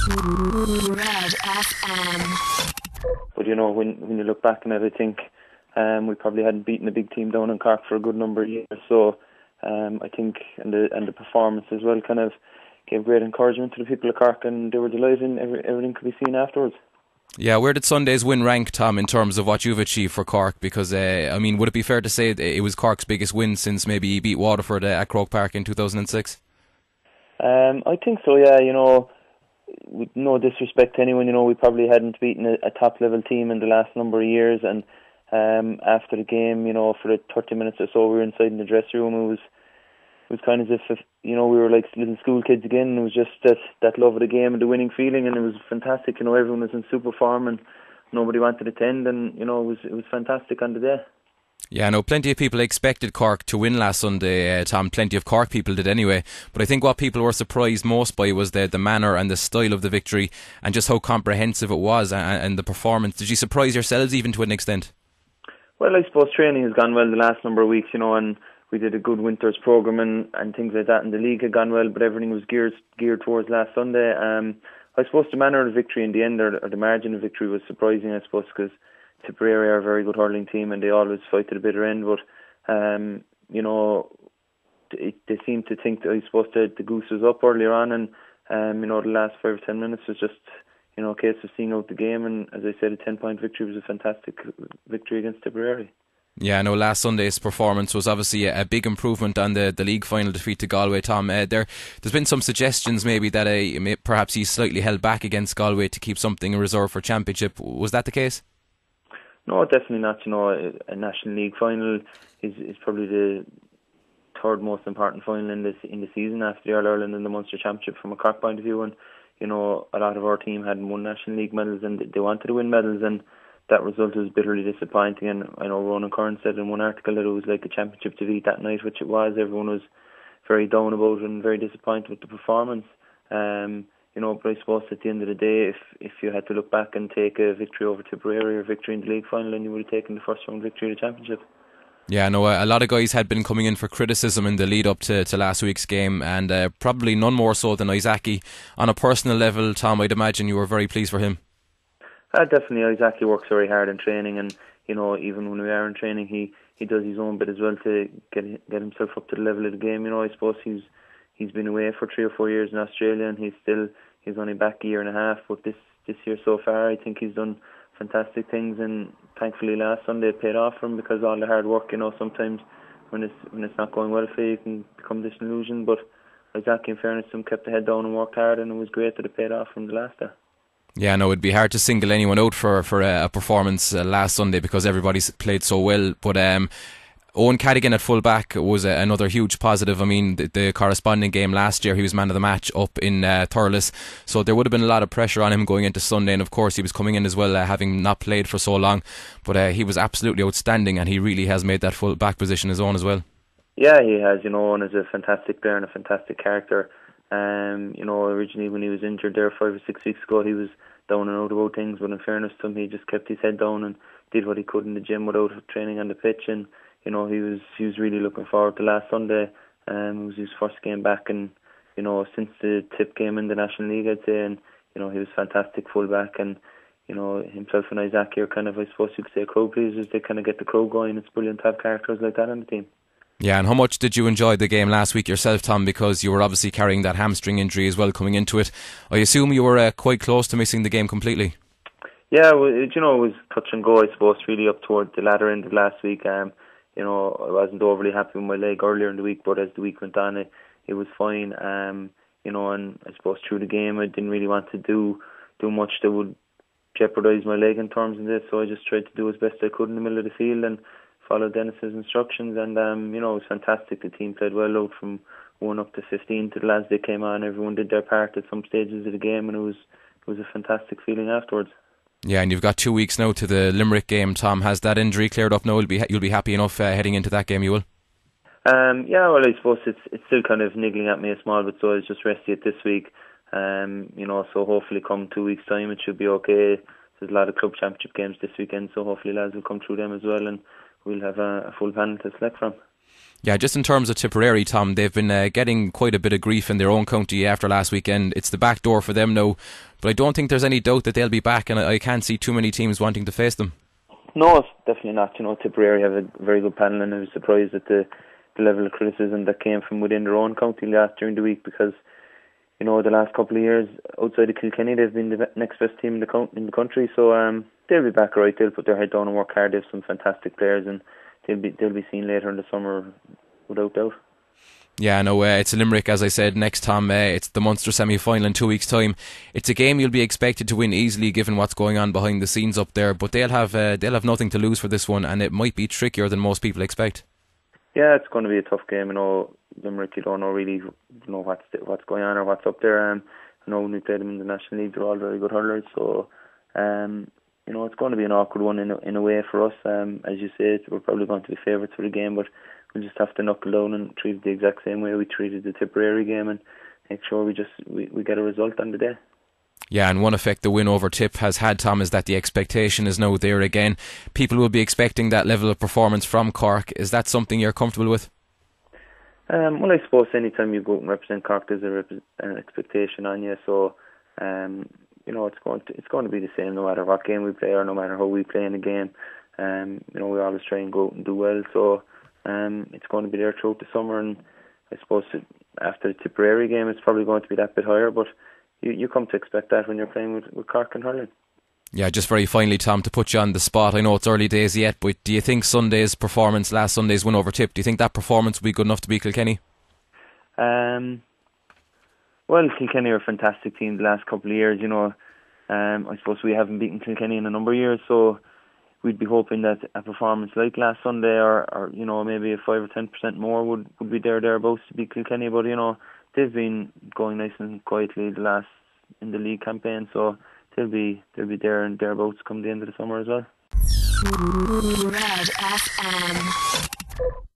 Red FM. But when you look back on it, I think we probably hadn't beaten a big team down in Cork for a good number of years. So I think and the performance as well kind of gave great encouragement to the people of Cork, and they were delighted, and everything could be seen afterwards. Yeah, where did Sunday's win rank, Tom, in terms of what you've achieved for Cork? Because, would it be fair to say it was Cork's biggest win since maybe he beat Waterford at Croke Park in 2006? I think so, yeah. With no disrespect to anyone, we probably hadn't beaten a top-level team in the last number of years, and after the game, for the 30 minutes or so we were inside in the dressing room, it was kind of as if we were like little school kids again. It was just that love of the game and the winning feeling, and it was fantastic. Everyone was in super form and nobody wanted to end, and it was fantastic on the day. Yeah, I know plenty of people expected Cork to win last Sunday, Tom. Plenty of Cork people did anyway. But I think what people were surprised most by was the manner and the style of the victory, and just how comprehensive it was, and the performance. Did you surprise yourselves even to an extent? Well, I suppose training has gone well the last number of weeks, and we did a good winter's programme and things like that, and the league had gone well, but everything was geared towards last Sunday. I suppose the manner of the victory in the end, or the margin of victory, was surprising, I suppose, because Tipperary are a very good hurling team and they always fight to the bitter end, but they seem to think that, I suppose, the goose was up earlier on, and the last 5 or 10 minutes was just a case of seeing out the game, and as I said, a 10-point victory was a fantastic victory against Tipperary. Yeah, I know last Sunday's performance was obviously a big improvement on the league final defeat to Galway, Tom. There's been some suggestions maybe that perhaps he slightly held back against Galway to keep something in reserve for Championship. Was that the case? No, definitely not. A National League final is probably the third most important final in the season after the All-Ireland and the Munster Championship from a Cork point of view. And a lot of our team hadn't won National League medals, and they wanted to win medals, and that result was bitterly disappointing. And I know Ronan Curran said in one article that it was like a championship defeat that night, which it was. Everyone was very down about it and very disappointed with the performance. But I suppose at the end of the day, if you had to look back and take a victory over Tipperary or victory in the league final, then you would have taken the first round victory of the championship. Yeah, no, a lot of guys had been coming in for criticism in the lead up to last week's game, and probably none more so than Isaki. On a personal level, Tom, I'd imagine you were very pleased for him. Definitely, Isaki works very hard in training, and even when we are in training, he does his own bit as well to get himself up to the level of the game. I suppose he's been away for 3 or 4 years in Australia, and he's only back a year and a half. But this year so far, I think he's done fantastic things, and thankfully last Sunday it paid off for him, because all the hard work, sometimes when it's not going well for you, you can become disillusioned. But Isaki, in fairness to him, kept the head down and worked hard, and it was great that it paid off from the last day. Yeah, no, it'd be hard to single anyone out for a performance last Sunday, because everybody's played so well. But Owen Cadigan at full back was another huge positive. I mean, the corresponding game last year, he was man of the match up in Thurles, so there would have been a lot of pressure on him going into Sunday, and of course he was coming in as well, having not played for so long, but he was absolutely outstanding, and he really has made that full back position his own as well. Yeah, he has. Owen is a fantastic player and a fantastic character. Originally when he was injured there 5 or 6 weeks ago, he was down and out about things, but in fairness to him, he just kept his head down and did what he could in the gym without training on the pitch, and he was really looking forward to last Sunday. It was his first game back, and since the Tip game in the National League, I'd say, and he was fantastic fullback, and himself and Isaac are kind of, I suppose you could say, crowd pleasers. They kind of get the crowd going. It's brilliant to have characters like that on the team. Yeah, and how much did you enjoy the game last week yourself, Tom, because you were obviously carrying that hamstring injury as well coming into it? I assume you were quite close to missing the game completely. Yeah, well, it was touch and go, I suppose, really up toward the latter end of last week. I wasn't overly happy with my leg earlier in the week, but as the week went on, it was fine. And I suppose through the game, I didn't really want to do much that would jeopardise my leg in terms of this, so I just tried to do as best I could in the middle of the field and follow Dennis's instructions, and it was fantastic. The team played well out from 1 up to 15 to the lads they came on. Everyone did their part at some stages of the game, and it was a fantastic feeling afterwards. Yeah, and you've got 2 weeks now to the Limerick game, Tom. Has that injury cleared up now? You'll be happy enough heading into that game, you will? Yeah, well, I suppose it's still kind of niggling at me a small bit, so I was just resting it this week. So hopefully come 2 weeks' time it should be okay. There's a lot of club championship games this weekend, so hopefully lads will come through them as well, and we'll have a full panel to select from. Yeah, just in terms of Tipperary, Tom, they've been getting quite a bit of grief in their own county after last weekend. It's the back door for them now, but I don't think there's any doubt that they'll be back, and I can't see too many teams wanting to face them. No, it's definitely not. Tipperary have a very good panel, and I was surprised at the level of criticism that came from within their own county during the week, because the last couple of years outside of Kilkenny they've been the next best team in the country. So they'll be back right. They'll put their head down and work hard. They have some fantastic players, and they'll be seen later in the summer without doubt. Yeah, no, it's Limerick, as I said, next, Tom. It's the Munster semi-final in 2 weeks' time. It's a game you'll be expected to win easily, given what's going on behind the scenes up there. But they'll have nothing to lose for this one, and it might be trickier than most people expect. Yeah, it's going to be a tough game. Limerick, you don't know really what's going on or what's up there. I know when we played them in the National League, they're all very good hurlers. So, it's going to be an awkward one in a way for us. As you say, we're probably going to be favourites for the game, but we'll just have to knuckle down and treat it the exact same way we treated the Tipperary game, and make sure we get a result on the day. Yeah, and one effect the win over Tip has had, Tom, is that the expectation is now there again. People will be expecting that level of performance from Cork. Is that something you're comfortable with? Well, I suppose anytime you go and represent Cork, there's an expectation on you. So, it's going to be the same no matter what game we play or no matter how we play in a game. We always try and go out and do well. So, it's going to be there throughout the summer, and I suppose after the Tipperary game, it's probably going to be that bit higher. But you come to expect that when you're playing with Cork and hurling. Yeah, just very finally, Tom, to put you on the spot, I know it's early days yet, but do you think Sunday's performance, last Sunday's win over Tip, do you think that performance will be good enough to beat Kilkenny? Well, Kilkenny are a fantastic team the last couple of years. I suppose we haven't beaten Kilkenny in a number of years, so we'd be hoping that a performance like last Sunday or maybe a 5 or 10% more would be thereabouts to beat Kilkenny. But they've been going nice and quietly in the league campaign, so they'll be there and thereabouts come the end of the summer as well. Red FM.